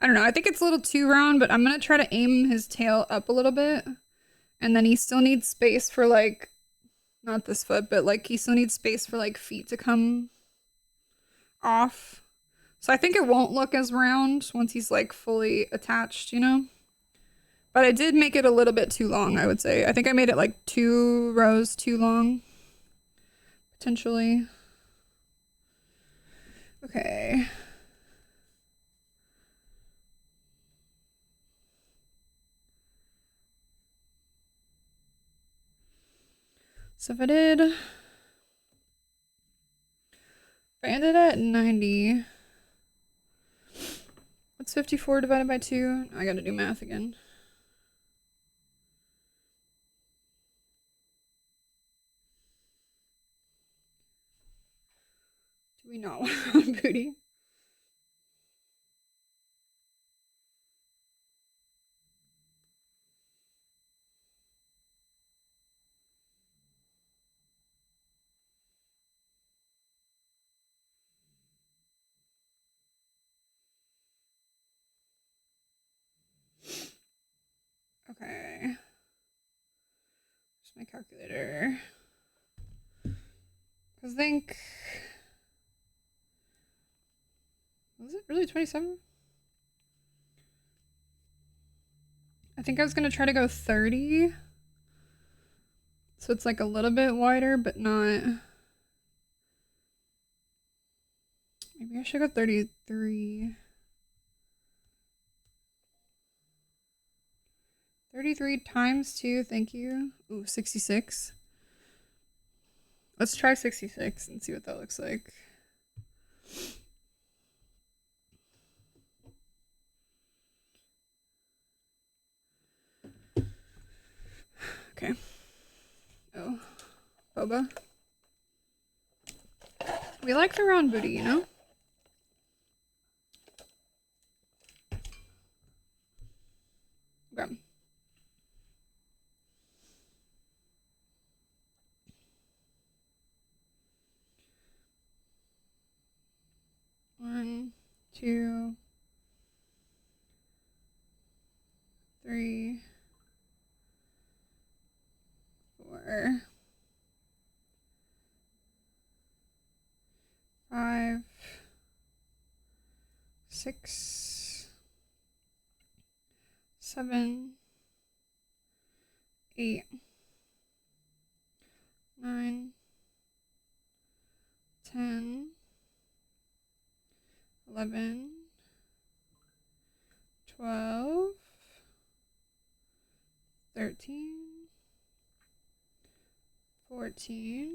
I don't know. I think it's a little too round, but I'm gonna try to aim his tail up a little bit. And then he still needs space for like, not this foot, but like he still needs space for like feet to come off. So I think it won't look as round once he's like fully attached, you know? But I did make it a little bit too long, I would say. I think I made it like 2 rows too long, potentially. Okay. So if I ended at 90, what's 54 divided by 2? I gotta do math again. Do we not want booty? Okay. Here's my calculator. I think, was it really 27? I think I was gonna try to go 30. So it's like a little bit wider, but not. Maybe I should go 33. 33 times 2, thank you. Ooh, 66. Let's try 66 and see what that looks like. Okay. Oh, boba. We like the round booty, you know? Okay. One, two, three, 4, 5, 6, 7, 8, 9, 10, 11, 12, 13, 14,